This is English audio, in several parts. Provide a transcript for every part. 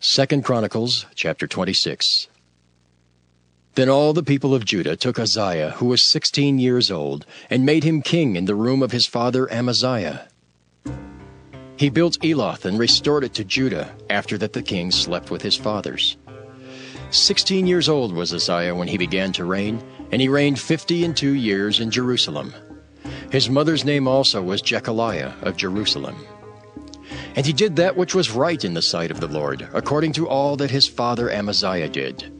2 Chronicles chapter 26. Then all the people of Judah took Uzziah, who was 16 years old, and made him king in the room of his father Amaziah. He built Eloth and restored it to Judah, after that the king slept with his fathers. 16 years old was Uzziah when he began to reign, and he reigned 52 years in Jerusalem. His mother's name also was Jechaliah of Jerusalem. And he did that which was right in the sight of the Lord, according to all that his father Amaziah did.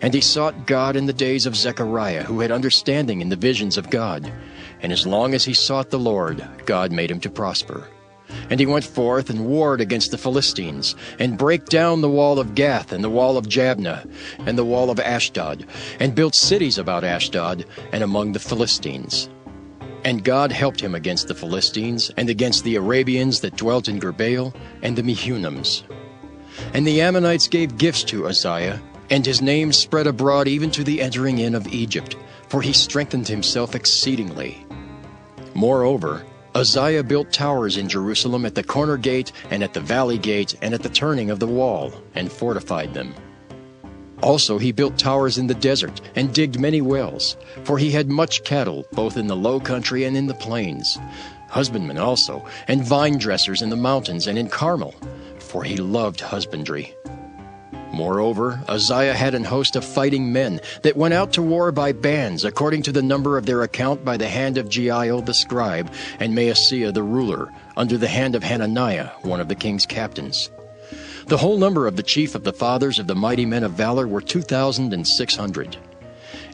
And he sought God in the days of Zechariah, who had understanding in the visions of God. And as long as he sought the Lord, God made him to prosper. And he went forth and warred against the Philistines, and brake down the wall of Gath, and the wall of Jabneh, and the wall of Ashdod, and built cities about Ashdod, and among the Philistines. And God helped him against the Philistines, and against the Arabians that dwelt in Gerbaal, and the Mehunims. And the Ammonites gave gifts to Uzziah, and his name spread abroad even to the entering in of Egypt, for he strengthened himself exceedingly. Moreover, Uzziah built towers in Jerusalem at the corner gate, and at the valley gate, and at the turning of the wall, and fortified them. Also he built towers in the desert, and digged many wells, for he had much cattle, both in the low country and in the plains, husbandmen also, and vine dressers in the mountains and in Carmel, for he loved husbandry. Moreover, Uzziah had an host of fighting men that went out to war by bands, according to the number of their account by the hand of Jeiel the scribe, and Maaseiah the ruler, under the hand of Hananiah, one of the king's captains. The whole number of the chief of the fathers of the mighty men of valor were 2,600.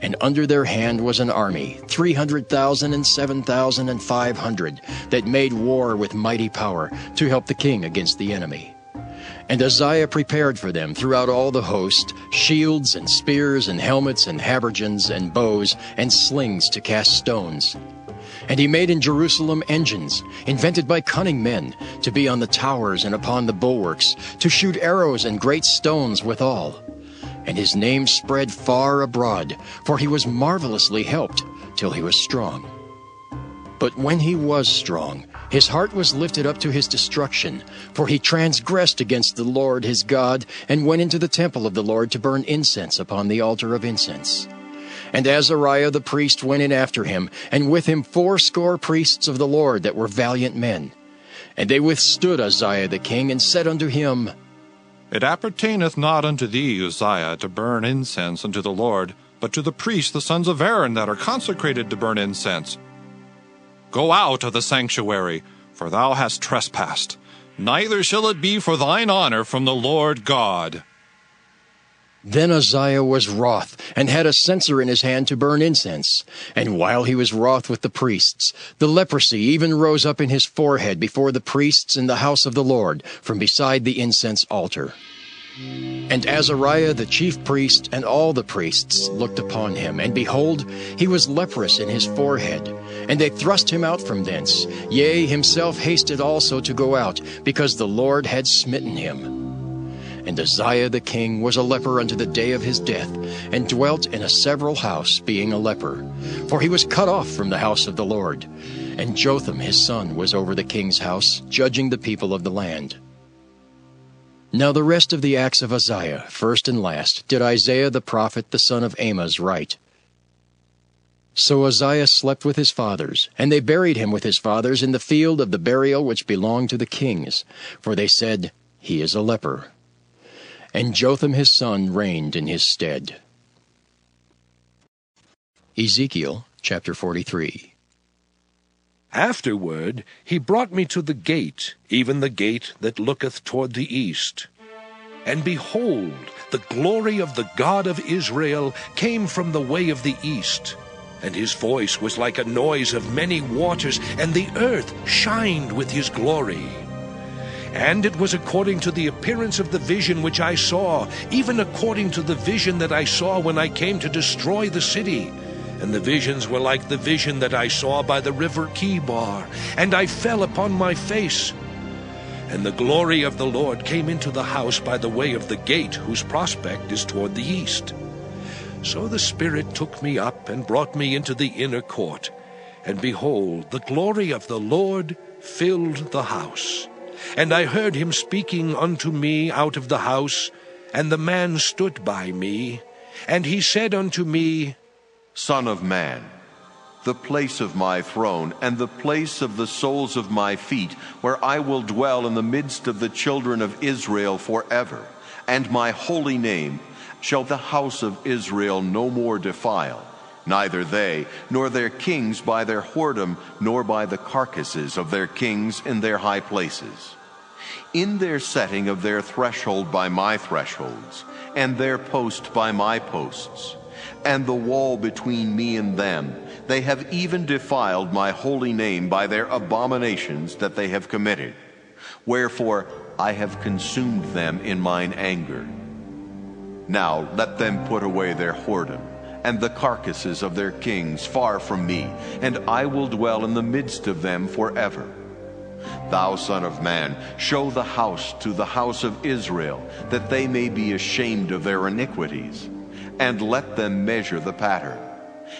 And under their hand was an army, 300,000 and 7,500, that made war with mighty power to help the king against the enemy. And Uzziah prepared for them throughout all the host shields and spears and helmets and habergeons and bows and slings to cast stones. And he made in Jerusalem engines, invented by cunning men, to be on the towers and upon the bulwarks, to shoot arrows and great stones withal. And his name spread far abroad, for he was marvelously helped, till he was strong. But when he was strong, his heart was lifted up to his destruction, for he transgressed against the Lord his God, and went into the temple of the Lord to burn incense upon the altar of incense. And Azariah the priest went in after him, and with him 80 priests of the Lord that were valiant men. And they withstood Uzziah the king, and said unto him, It appertaineth not unto thee, Uzziah, to burn incense unto the Lord, but to the priests the sons of Aaron that are consecrated to burn incense. Go out of the sanctuary, for thou hast trespassed. Neither shall it be for thine honor from the Lord God. Then Uzziah was wroth, and had a censer in his hand to burn incense. And while he was wroth with the priests, the leprosy even rose up in his forehead before the priests in the house of the Lord, from beside the incense altar. And Azariah the chief priest and all the priests looked upon him, and behold, he was leprous in his forehead. And they thrust him out from thence. Yea, himself hasted also to go out, because the Lord had smitten him. And Uzziah the king was a leper unto the day of his death, and dwelt in a several house, being a leper. For he was cut off from the house of the Lord. And Jotham his son was over the king's house, judging the people of the land. Now the rest of the acts of Uzziah, first and last, did Isaiah the prophet the son of Amoz write. So Uzziah slept with his fathers, and they buried him with his fathers in the field of the burial which belonged to the kings, for they said, He is a leper. And Jotham his son reigned in his stead. Ezekiel chapter 43. Afterward he brought me to the gate, even the gate that looketh toward the east. And behold, the glory of the God of Israel came from the way of the east. And his voice was like a noise of many waters, and the earth shined with his glory. And it was according to the appearance of the vision which I saw, even according to the vision that I saw when I came to destroy the city. And the visions were like the vision that I saw by the river Chebar, and I fell upon my face. And the glory of the Lord came into the house by the way of the gate, whose prospect is toward the east. So the Spirit took me up and brought me into the inner court. And behold, the glory of the Lord filled the house. And I heard him speaking unto me out of the house, and the man stood by me, and he said unto me, Son of man, the place of my throne, and the place of the soles of my feet, where I will dwell in the midst of the children of Israel forever, and my holy name shall the house of Israel no more defile, neither they nor their kings by their whoredom, nor by the carcasses of their kings in their high places. In their setting of their threshold by my thresholds, and their post by my posts, and the wall between me and them, they have even defiled my holy name by their abominations that they have committed. Wherefore I have consumed them in mine anger. Now let them put away their whoredom, and the carcasses of their kings far from me, and I will dwell in the midst of them forever. Thou son of man, show the house to the house of Israel, that they may be ashamed of their iniquities, and let them measure the pattern.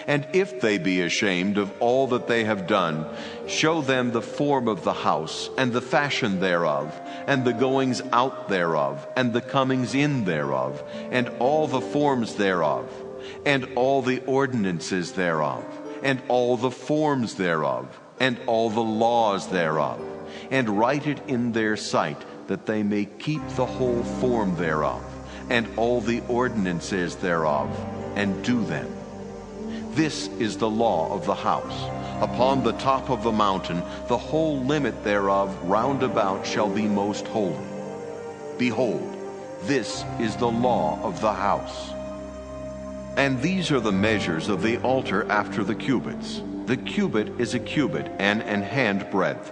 And if they be ashamed of all that they have done, show them the form of the house, and the fashion thereof, and the goings out thereof, and the comings in thereof, and all the forms thereof, and all the ordinances thereof, and all the forms thereof, and all the laws thereof, and write it in their sight, that they may keep the whole form thereof, and all the ordinances thereof, and do them. This is the law of the house. Upon the top of the mountain, the whole limit thereof round about shall be most holy. Behold, this is the law of the house. And these are the measures of the altar after the cubits. The cubit is a cubit and an hand breadth.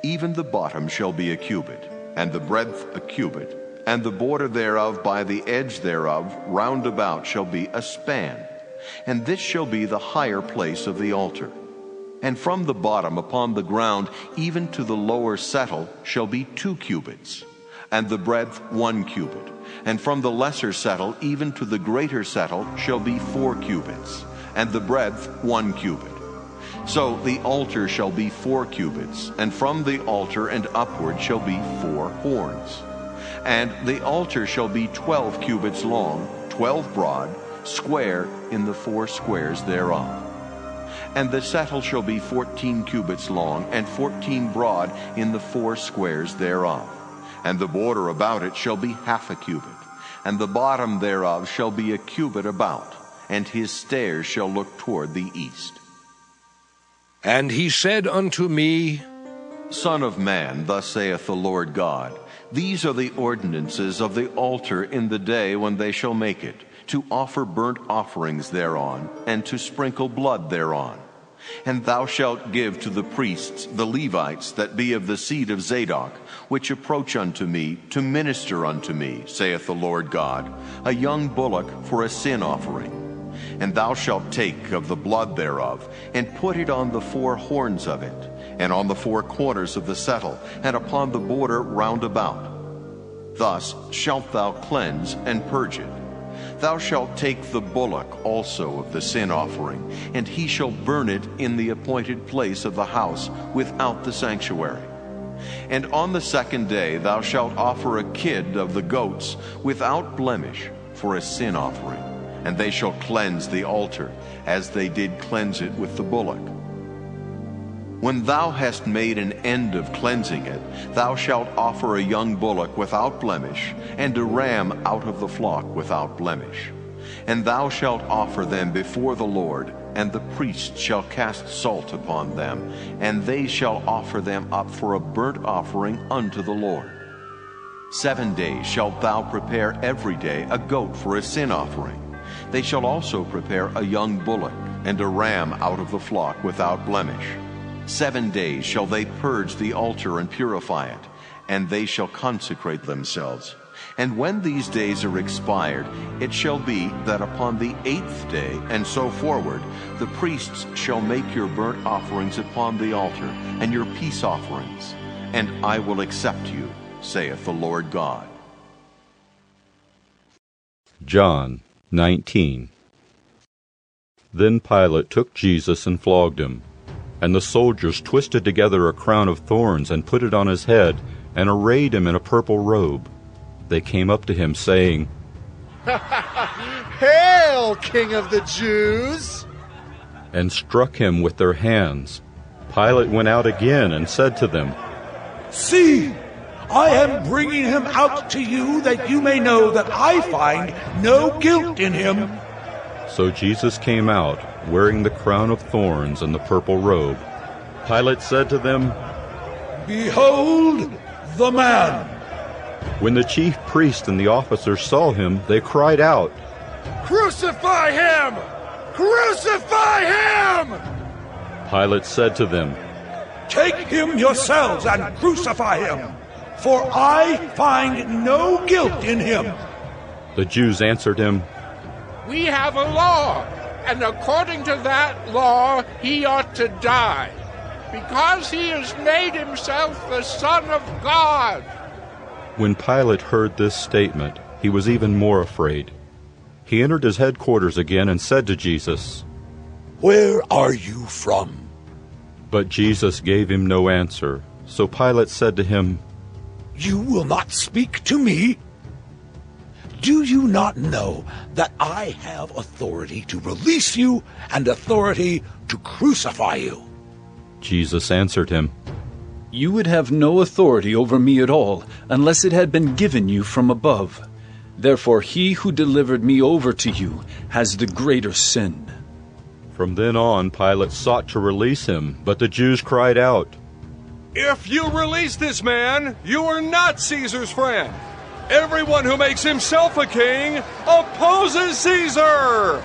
Even the bottom shall be a cubit, and the breadth a cubit, and the border thereof by the edge thereof round about shall be a span. And this shall be the higher place of the altar. And from the bottom upon the ground even to the lower settle shall be 2 cubits, and the breadth 1 cubit. And from the lesser settle even to the greater settle shall be 4 cubits, and the breadth 1 cubit. So the altar shall be 4 cubits, and from the altar and upward shall be 4 horns. And the altar shall be 12 cubits long, 12 broad, square in the 4 squares thereof. And the settle shall be 14 cubits long, and 14 broad in the 4 squares thereof. And the border about it shall be half a cubit, and the bottom thereof shall be a cubit about, and his stairs shall look toward the east. And he said unto me, Son of man, thus saith the Lord God, these are the ordinances of the altar in the day when they shall make it, to offer burnt offerings thereon, and to sprinkle blood thereon. And thou shalt give to the priests, the Levites, that be of the seed of Zadok, which approach unto me, to minister unto me, saith the Lord God, a young bullock for a sin offering. And thou shalt take of the blood thereof, and put it on the 4 horns of it, and on the 4 corners of the settle, and upon the border round about. Thus shalt thou cleanse and purge it. Thou shalt take the bullock also of the sin offering, and he shall burn it in the appointed place of the house without the sanctuary. And on the 2nd day thou shalt offer a kid of the goats without blemish for a sin offering, and they shall cleanse the altar, as they did cleanse it with the bullock. When thou hast made an end of cleansing it, thou shalt offer a young bullock without blemish, and a ram out of the flock without blemish. And thou shalt offer them before the Lord, and the priest shall cast salt upon them, and they shall offer them up for a burnt offering unto the Lord. 7 days shalt thou prepare every day a goat for a sin offering. They shall also prepare a young bullock, and a ram out of the flock without blemish. 7 days shall they purge the altar and purify it, and they shall consecrate themselves. And when these days are expired, it shall be that upon the 8th day, and so forward, the priests shall make your burnt offerings upon the altar, and your peace offerings, and I will accept you, saith the Lord God. John 19. Then Pilate took Jesus and flogged him. And the soldiers twisted together a crown of thorns and put it on his head, and arrayed him in a purple robe. They came up to him, saying, "Hail, King of the Jews!" and struck him with their hands. Pilate went out again and said to them, "See, I am bringing him out to you that you may know that I find no guilt in him." So Jesus came out, wearing the crown of thorns and the purple robe. Pilate said to them, "Behold the man!" When the chief priest and the officers saw him, they cried out, "Crucify him! Crucify him!" Pilate said to them, "Take him yourselves and crucify him, for I find no guilt in him." The Jews answered him, "We have a law, and according to that law he ought to die, because he has made himself the Son of God." When Pilate heard this statement, he was even more afraid. He entered his headquarters again and said to Jesus, "Where are you from?" But Jesus gave him no answer. So Pilate said to him, "You will not speak to me? Do you not know that I have authority to release you and authority to crucify you?" Jesus answered him, "You would have no authority over me at all, unless it had been given you from above. Therefore he who delivered me over to you has the greater sin." From then on, Pilate sought to release him, but the Jews cried out, "If you release this man, you are not Caesar's friend. Everyone who makes himself a king opposes Caesar."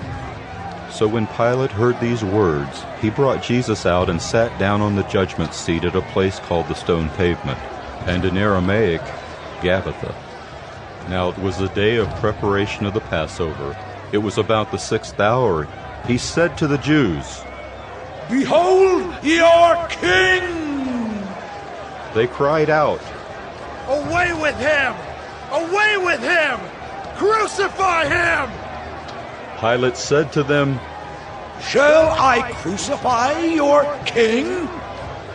So when Pilate heard these words, he brought Jesus out and sat down on the judgment seat at a place called the Stone Pavement, and in Aramaic, Gabbatha. Now it was the day of preparation of the Passover. It was about the 6th hour. He said to the Jews, "Behold your king!" They cried out, "Away with him! Away with him! Crucify him!" Pilate said to them, "Shall I crucify your king?"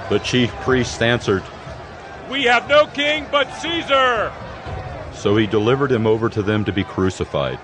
The chief priests answered, "We have no king but Caesar." So he delivered him over to them to be crucified.